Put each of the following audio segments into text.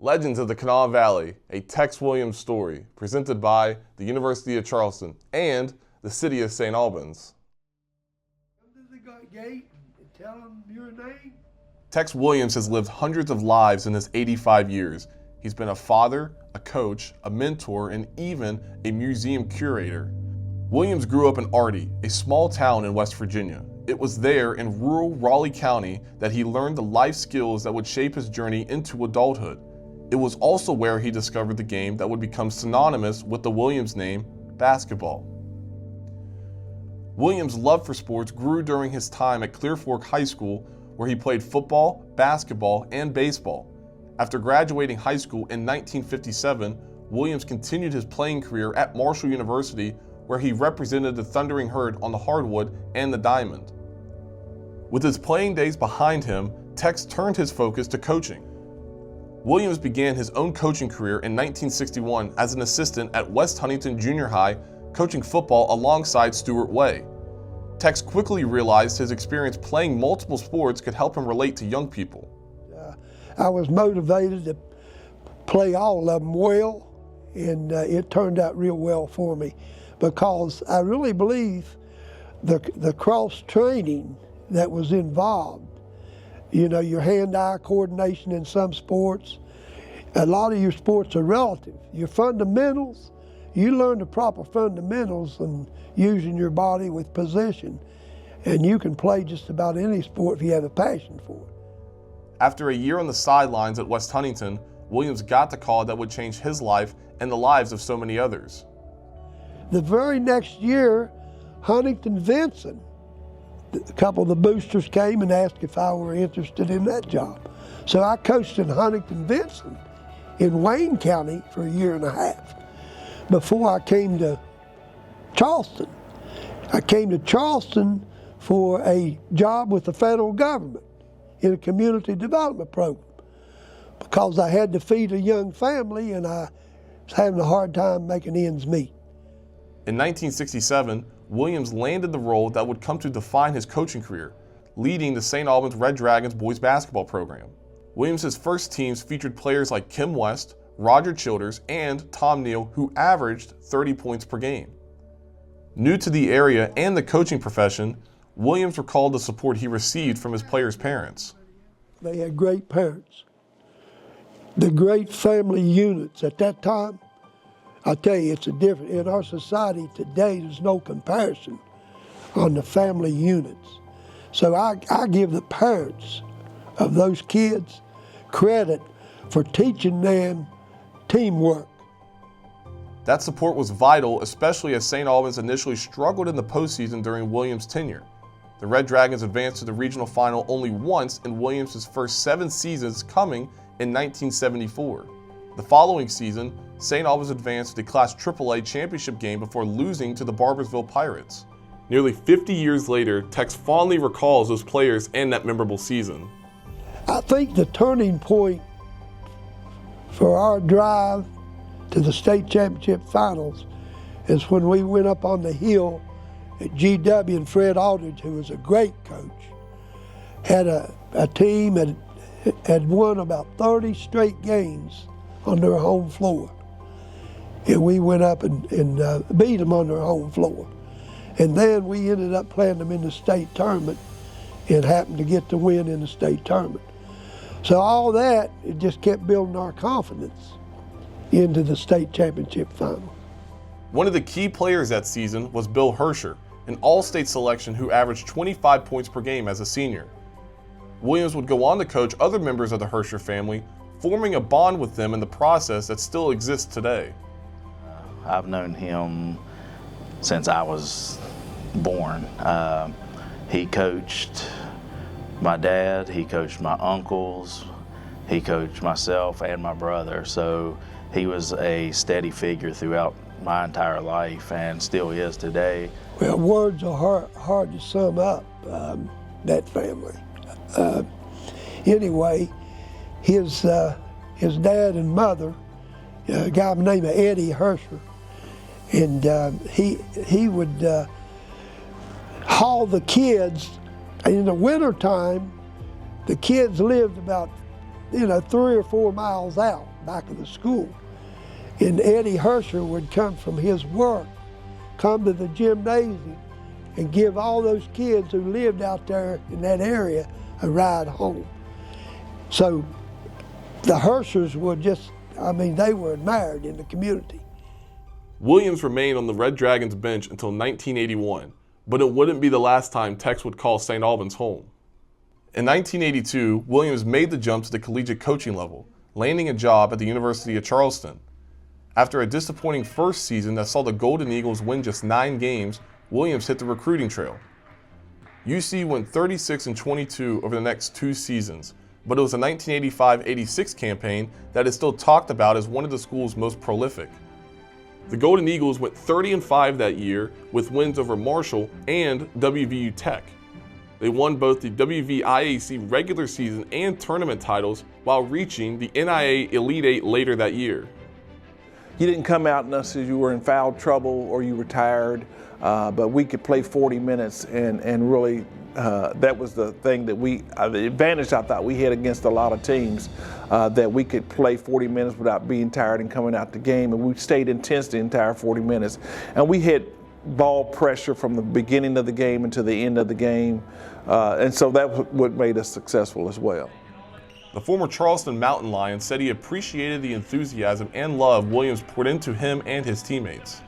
Legends of the Kanawha Valley, a Tex Williams story, presented by the University of Charleston and the City of St. Albans. Come to the gate and tell them your name. Tex Williams has lived hundreds of lives in his 85 years. He's been a father, a coach, a mentor, and even a museum curator. Williams grew up in Artie, a small town in West Virginia. It was there in rural Raleigh County that he learned the life skills that would shape his journey into adulthood. It was also where he discovered the game that would become synonymous with the Williams name, basketball. Williams' love for sports grew during his time at Clear Fork High School, where he played football, basketball, and baseball. After graduating high school in 1957, Williams continued his playing career at Marshall University, where he represented the Thundering Herd on the hardwood and the diamond. With his playing days behind him, Tex turned his focus to coaching. Williams began his own coaching career in 1961 as an assistant at West Huntington Junior High, coaching football alongside Stuart Way. Tex quickly realized his experience playing multiple sports could help him relate to young people. I was motivated to play all of them well, and it turned out real well for me because I really believe the cross training that was involved, you know, your hand-eye coordination in some sports, a lot of your sports are relative. Your fundamentals, you learn the proper fundamentals and using your body with position, and you can play just about any sport if you have a passion for it. After a year on the sidelines at West Huntington, Williams got the call that would change his life and the lives of so many others. The very next year, Huntington Vincent, a couple of the boosters came and asked if I were interested in that job. So I coached in Huntington Vincent in Wayne County for a year and a half before I came to Charleston. I came to Charleston for a job with the federal government in a community development program because I had to feed a young family and I was having a hard time making ends meet. In 1967, Williams landed the role that would come to define his coaching career, leading the St. Albans Red Dragons boys basketball program. Williams' first teams featured players like Kim West, Roger Childers, and Tom Neal, who averaged 30 points per game. New to the area and the coaching profession, Williams recalled the support he received from his players' parents. They had great parents. The great family units at that time, I tell you, it's a different, in our society today, there's no comparison on the family units. So I give the parents of those kids credit for teaching them teamwork. That support was vital, especially as St. Albans initially struggled in the postseason during Williams' tenure. The Red Dragons advanced to the regional final only once in Williams' first 7 seasons, coming in 1974. The following season, St. Albans advanced to the Class AAA championship game before losing to the Barbersville Pirates. Nearly 50 years later, Tex fondly recalls those players and that memorable season. I think the turning point for our drive to the state championship finals is when we went up on the hill at GW, and Fred Aldridge, who was a great coach, had a team that had won about 30 straight games on their home floor. And we went up and beat them on their home floor. And then we ended up playing them in the state tournament and happened to get the win in the state tournament. So all that, it just kept building our confidence into the state championship final. One of the key players that season was Bill Hersher, an all-state selection who averaged 25 points per game as a senior. Williams would go on to coach other members of the Hersher family, forming a bond with them in the process that still exists today. I've known him since I was born. He coached my dad, he coached my uncles, he coached myself and my brother. So he was a steady figure throughout my entire life and still is today. Well, words are hard to sum up that family. Anyway, his dad and mother, a guy named Eddie Hersher, and he would haul the kids. In the wintertime, the kids lived about 3 or 4 miles out back of the school. And Eddie Hersher would come from his work, come to the gymnasium and give all those kids who lived out there in that area a ride home. So the Hershers were they were admired in the community. Williams remained on the Red Dragons bench until 1981, but it wouldn't be the last time Tex would call St. Albans home. In 1982, Williams made the jump to the collegiate coaching level, landing a job at the University of Charleston. After a disappointing first season that saw the Golden Eagles win just 9 games, Williams hit the recruiting trail. UC went 36-22 over the next 2 seasons, but it was the 1985-86 campaign that is still talked about as one of the school's most prolific. The Golden Eagles went 30-5 that year with wins over Marshall and WVU Tech. They won both the WVIAC regular season and tournament titles while reaching the NIA Elite Eight later that year. You didn't come out unless you were in foul trouble or you were tired, but we could play 40 minutes and really that was the thing that the advantage I thought we had against a lot of teams, that we could play 40 minutes without being tired and coming out the game, and we stayed intense the entire 40 minutes. And we had ball pressure from the beginning of the game until the end of the game, and so that was what made us successful as well. The former Charleston Mountain Lion said he appreciated the enthusiasm and love Williams poured into him and his teammates.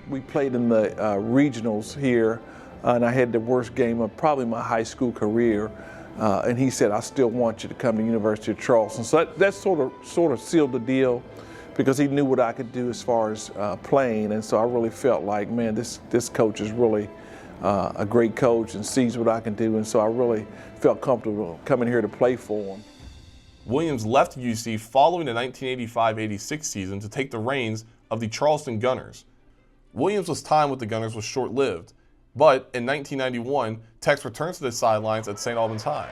We played in the regionals here, and I had the worst game of probably my high school career, and he said, I still want you to come to the University of Charleston. So that sort of sealed the deal, because he knew what I could do as far as playing, and so I really felt like, man, this coach is really a great coach and sees what I can do, and so I really felt comfortable coming here to play for him. Williams left UC following the 1985-86 season to take the reins of the Charleston Gunners. Williams' time with the Gunners was short-lived, but in 1991, Tex returned to the sidelines at St. Albans High.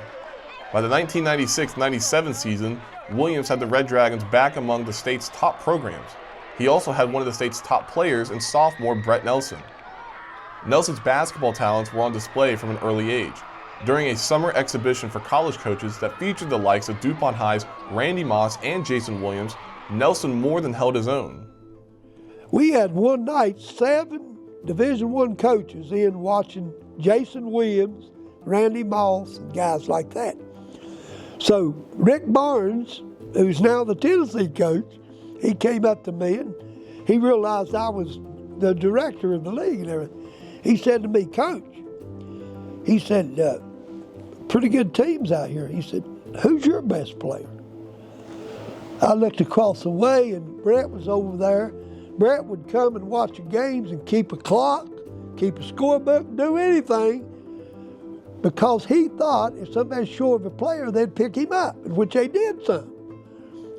By the 1996-97 season, Williams had the Red Dragons back among the state's top programs. He also had one of the state's top players in sophomore Brett Nelson. Nelson's basketball talents were on display from an early age. During a summer exhibition for college coaches that featured the likes of DuPont High's Randy Moss and Jason Williams, Nelson more than held his own. We had one night 7 Division I coaches in watching Jason Williams, Randy Moss, and guys like that. So Rick Barnes, who's now the Tennessee coach, he came up to me and he realized I was the director of the league and everything. He said to me, Coach, he said, pretty good teams out here. He said, who's your best player? I looked across the way and Brett was over there. Brett would come and watch the games and keep a clock, keep a scorebook, do anything, because he thought if somebody's short of a player, they'd pick him up, which they did some.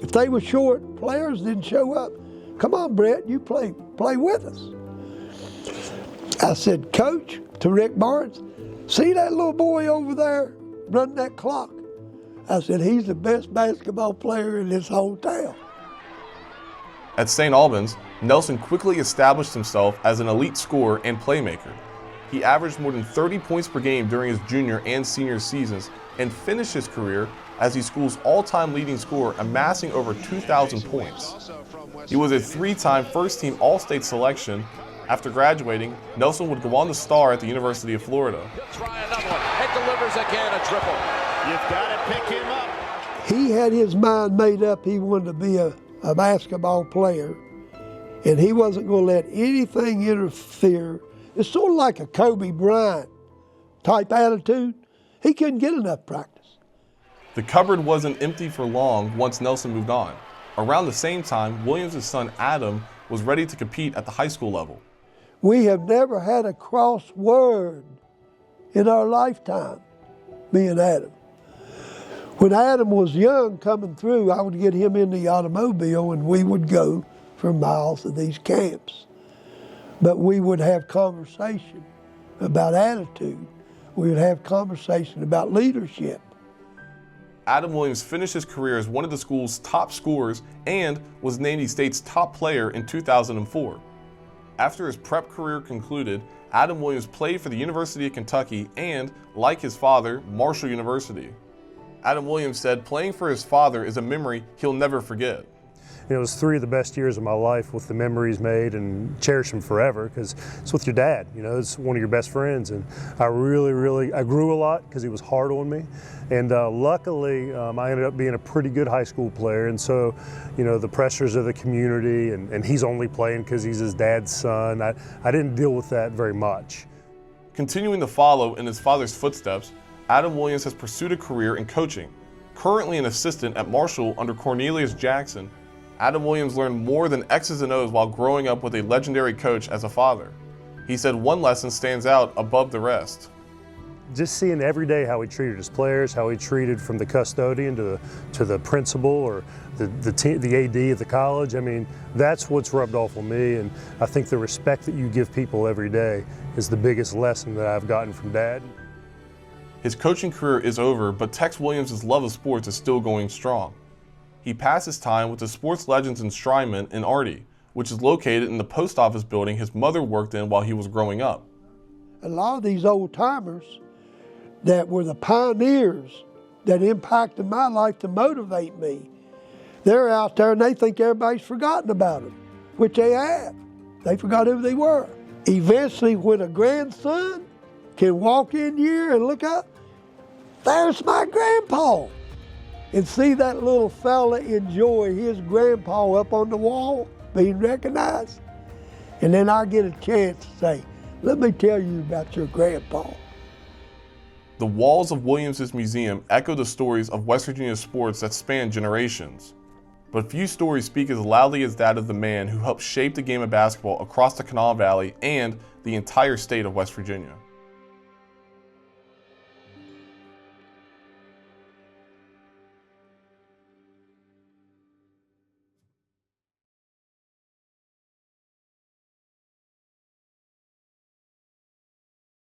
If they were short, players didn't show up. Come on, Brett, you play with us. I said, Coach, to Rick Barnes, see that little boy over there running that clock? I said, he's the best basketball player in this whole town. At St. Albans, Nelson quickly established himself as an elite scorer and playmaker. He averaged more than 30 points per game during his junior and senior seasons and finished his career as the school's all-time leading scorer, amassing over 2,000 points. He was a 3-time first-team All-State selection. After graduating, Nelson would go on to star at the University of Florida. He'll try another one. It delivers again, a triple. You've got to pick him up. He had his mind made up he wanted to be a basketball player, and he wasn't going to let anything interfere. It's sort of like a Kobe Bryant type attitude. He couldn't get enough practice. The cupboard wasn't empty for long once Nelson moved on. Around the same time, Williams' son Adam was ready to compete at the high school level. We have never had a cross word in our lifetime, me and Adam. When Adam was young coming through, I would get him in the automobile and we would go for miles to these camps. But we would have conversation about attitude. We would have conversation about leadership. Adam Williams finished his career as one of the school's top scorers and was named the state's top player in 2004. After his prep career concluded, Adam Williams played for the University of Kentucky and, like his father, Marshall University. Adam Williams said playing for his father is a memory he'll never forget. It was 3 of the best years of my life with the memories made, and cherish them forever because it's with your dad. You know, it's one of your best friends, and I grew a lot because he was hard on me. And luckily, I ended up being a pretty good high school player. And so, you know, the pressures of the community, and he's only playing because he's his dad's son. I didn't deal with that very much. Continuing to follow in his father's footsteps, Adam Williams has pursued a career in coaching. Currently an assistant at Marshall under Cornelius Jackson, Adam Williams learned more than X's and O's while growing up with a legendary coach as a father. He said one lesson stands out above the rest. Just seeing every day how he treated his players, how he treated from the custodian to the principal or the AD at the college. I mean, that's what's rubbed off on me, and I think the respect that you give people every day is the biggest lesson that I've gotten from Dad. His coaching career is over, but Tex Williams' love of sports is still going strong. He passes time with the Sports Legends Enshrinement in Artie, which is located in the post office building his mother worked in while he was growing up. A lot of these old timers that were the pioneers that impacted my life to motivate me, they're out there and they think everybody's forgotten about them, which they have. They forgot who they were. Eventually, when a grandson can walk in here and look up, there's my grandpa. And see that little fella enjoy his grandpa up on the wall being recognized. And then I get a chance to say, let me tell you about your grandpa. The walls of Williams' museum echo the stories of West Virginia sports that span generations. But few stories speak as loudly as that of the man who helped shape the game of basketball across the Kanawha Valley and the entire state of West Virginia.